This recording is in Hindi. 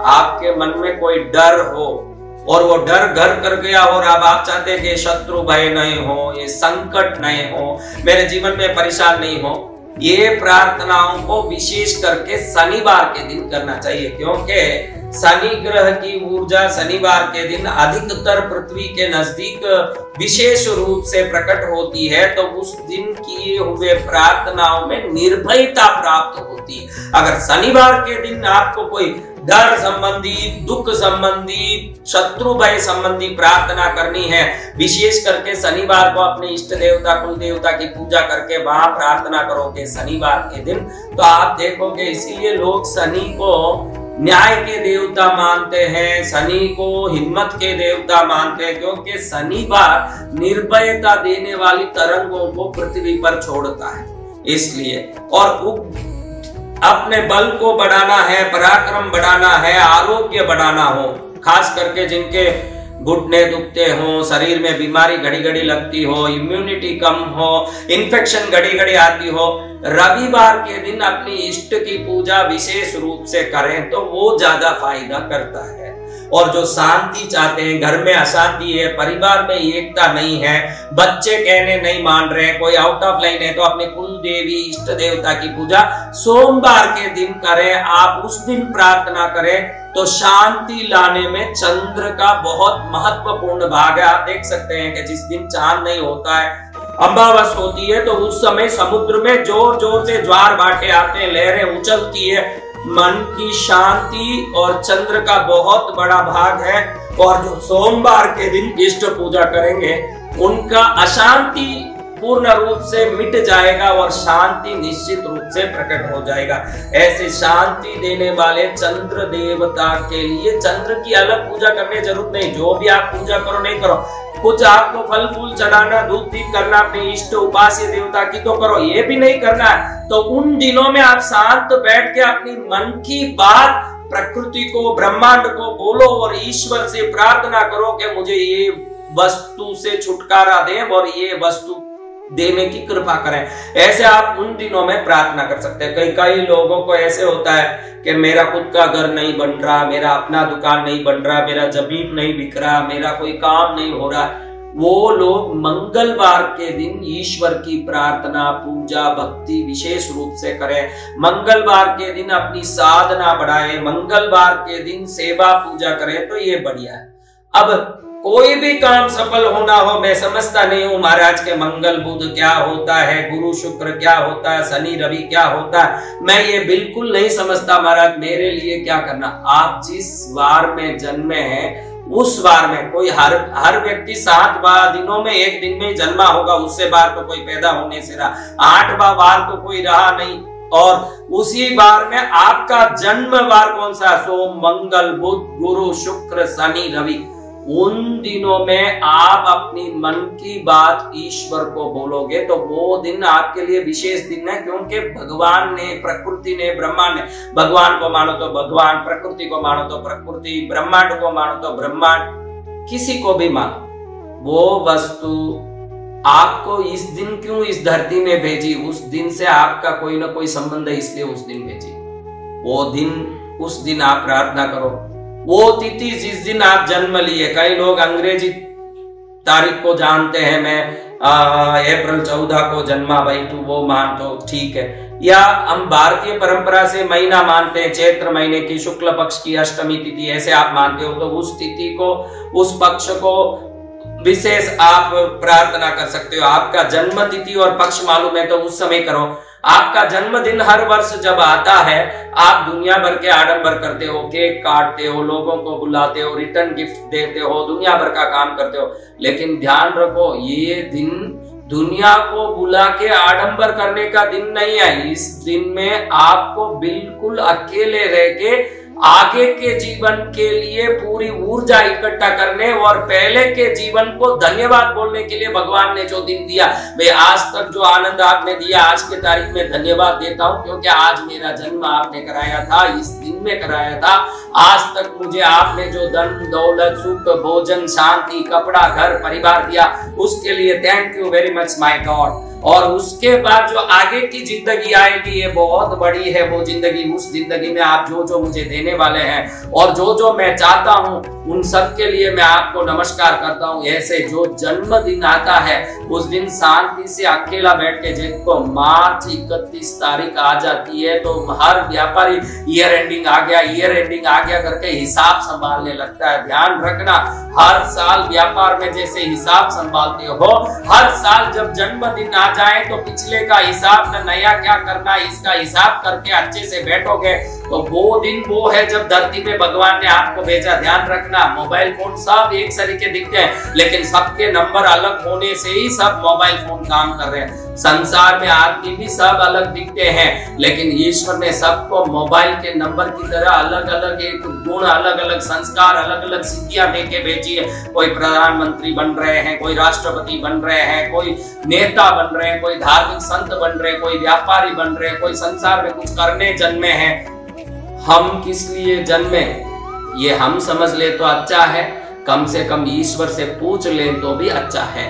आपके मन में कोई डर हो और वो डर घर कर गया और अब आप चाहते हैं कि शत्रु भय नहीं हो, ये संकट नहीं हो, मेरे जीवन में परेशान नहीं हो, ये प्रार्थनाओं को विशेष करके शनिवार के दिन करना चाहिए, क्योंकि शनि ग्रह की ऊर्जा शनिवार के दिन अधिकतर पृथ्वी के नजदीक विशेष रूप से प्रकट होती है। तो उस दिन किए हुए प्रार्थनाओं में निर्भयता प्राप्त होती है। अगर शनिवार के दिन आपको कोई डर संबंधी, दुख संबंधी, शत्रु भय संबंधी प्रार्थना करनी है, विशेष करके शनिवार को अपने इष्ट देवता कुल देवता की पूजा करके वहां प्रार्थना करोगे शनिवार के दिन, तो आप देखोगे इसीलिए लोग शनि को न्याय के देवता मानते हैं, शनि को हिम्मत के देवता मानते हैं, क्योंकि शनिवार निर्भयता देने वाली तरंगों को पृथ्वी पर छोड़ता है। इसलिए और अपने बल को बढ़ाना है, पराक्रम बढ़ाना है, आरोग्य बढ़ाना हो, खास करके जिनके घुटने दुखते हो, शरीर में बीमारी घड़ी घड़ी लगती हो, इम्यूनिटी कम हो, इन्फेक्शन घड़ी घड़ी आती हो, रविवार के दिन अपनी इष्ट की पूजा विशेष रूप से करें तो वो ज्यादा फायदा करता है। और जो शांति चाहते हैं, घर में अशांति है, परिवार में एकता नहीं है, बच्चे कहने नहीं मान रहे हैं, कोई आउट ऑफ लाइन है, तो अपने कुल देवी इष्ट देवता की पूजा सोमवार के दिन करें। आप उस दिन प्रार्थना करें तो शांति लाने में चंद्र का बहुत महत्वपूर्ण भाग है। आप देख सकते हैं कि जिस दिन चांद नहीं होता है, अमावस होती है, तो उस समय समुद्र में जोर जोर से ज्वार भाटे आते हैं, लहरें उछलती है, मन की शांति और चंद्र का बहुत बड़ा भाग है। और जो सोमवार के दिन इष्ट पूजा करेंगे उनका अशांति पूर्ण रूप से मिट जाएगा और शांति निश्चित रूप से प्रकट हो जाएगा। ऐसे शांति देने वाले चंद्र देवता के लिए चंद्र की अलग पूजा करने की जरूरत नहीं, जो भी आप पूजा करो नहीं करो, कुछ आपको फल फूल चढ़ाना, धूप दीप करना अपने इष्ट उपास्य देवता की तो करो, ये भी नहीं करना है तो उन दिनों में आप शांत बैठ के अपनी मन की बात प्रकृति को, ब्रह्मांड को बोलो और ईश्वर से प्रार्थना करो कि मुझे ये वस्तु से छुटकारा दें और ये वस्तु देने की कृपा करें। ऐसे आप उन दिनों में प्रार्थना कर सकते हैं। कई लोगों को ऐसे होता है कि मेरा खुद का घर नहीं बन रहा, मेरा अपना दुकान नहीं बन रहा, मेरा जमीन नहीं बिक रहा, मेरा कोई काम नहीं हो रहा, वो लोग मंगलवार के दिन ईश्वर की प्रार्थना, पूजा, भक्ति विशेष रूप से करें। मंगलवार के दिन अपनी साधना बढ़ाएं, मंगलवार के दिन सेवा पूजा करें, तो ये बढ़िया है। अब कोई भी काम सफल होना हो, मैं समझता नहीं हूं महाराज के मंगल बुध क्या होता है, गुरु शुक्र क्या होता है, शनि रवि क्या होता है, मैं ये बिल्कुल नहीं समझता महाराज। मेरे लिए क्या करना, आप जिस वार में जन्मे हैं उस वार में, कोई हर व्यक्ति 7 दिनों में एक दिन में जन्मा होगा, उससे बार तो कोई पैदा होने से रहा, 8वां वार तो कोई रहा नहीं, और उसी बार में आपका जन्म वार कौन सा, सोम मंगल बुध गुरु शुक्र शनि रवि, उन दिनों में आप अपनी मन की बात ईश्वर को बोलोगे तो वो दिन आपके लिए विशेष दिन है, क्योंकि भगवान ने, प्रकृति ने, ब्रह्मांड ने, भगवान को मानो तो भगवान, प्रकृति को मानो तो प्रकृति, ब्रह्मांड को मानो तो ब्रह्मांड, किसी को भी मानो, वो वस्तु आपको इस दिन क्यों इस धरती में भेजी, उस दिन से आपका कोई ना कोई संबंध है, इसलिए उस दिन भेजी। वो दिन, उस दिन आप प्रार्थना करो। वो तिथि जिस दिन आप जन्म लिए, कई लोग अंग्रेजी तारीख को जानते हैं, मैं अप्रैल 14 को जन्मा भाई, तू वो मान तो ठीक है, या हम भारतीय परंपरा से महीना मानते हैं, चैत्र महीने की शुक्ल पक्ष की अष्टमी तिथि, ऐसे आप मानते हो, तो उस तिथि को, उस पक्ष को विशेष आप प्रार्थना कर सकते हो। आपका जन्म तिथि और पक्ष मालूम है तो उस समय करो। आपका जन्मदिन हर वर्ष जब आता है, आप दुनिया भर के आडंबर करते हो, केक काटते हो, लोगों को बुलाते हो, रिटर्न गिफ्ट देते हो, दुनिया भर का काम करते हो, लेकिन ध्यान रखो ये दिन दुनिया को बुला के आडंबर करने का दिन नहीं है। इस दिन में आपको बिल्कुल अकेले रह के आगे के जीवन के लिए पूरी ऊर्जा इकट्ठा करने और पहले के जीवन को धन्यवाद बोलने के लिए भगवान ने जो दिन दिया, मैं आज तक जो आनंद आपने दिया, आज के तारीख में धन्यवाद देता हूं, क्योंकि आज मेरा जन्म आपने कराया था, इस दिन में कराया था, आज तक मुझे आपने जो धन दौलत सुख भोजन शांति कपड़ा घर परिवार दिया, उसके लिए thank you very much my God. और उसके बाद जो आगे की जिंदगी आएगी ये बहुत बड़ी है वो जिंदगी। उस जिंदगी में आप जो जो मुझे देने वाले हैं और जो जो मैं चाहता हूं उन सब के लिए मैं आपको नमस्कार करता हूं। ऐसे जो जन्मदिन आता है उस दिन शांति से अकेला बैठ के, जिसको मार्च 31 तारीख आ जाती है तो हर व्यापारी ईयर एंडिंग आ गया करके हिसाब संभालने लगता है। ध्यान रखना, हर साल व्यापार में जैसे हिसाब संभालते हो, हर साल जब जन्मदिन आ जाए तो पिछले का हिसाब न नया क्या करना इसका हिसाब करके अच्छे से बैठोगे तो वो दिन वो है जब धरती पे भगवान ने आपको भेजा। ध्यान रखना, मोबाइल फोन सब एक तरीके दिखते हैं लेकिन सबके नंबर अलग होने से ही सब मोबाइल फोन काम कर रहे हैं। संसार में आदमी भी सब अलग दिखते हैं लेकिन ईश्वर ने सबको मोबाइल के नंबर की तरह अलग अलग एक गुण, अलग अलग संस्कार, अलग अलग सिद्धियां देके भेजी है। कोई प्रधानमंत्री बन रहे हैं, कोई राष्ट्रपति बन रहे हैं, कोई नेता बन रहे हैं, कोई धार्मिक संत बन रहे हैं, कोई व्यापारी बन रहे हैं, कोई संसार में कुछ करने जन्मे हैं। हम किस लिए जन्मे ये हम समझ ले तो अच्छा है, कम से कम ईश्वर से पूछ ले तो भी अच्छा है।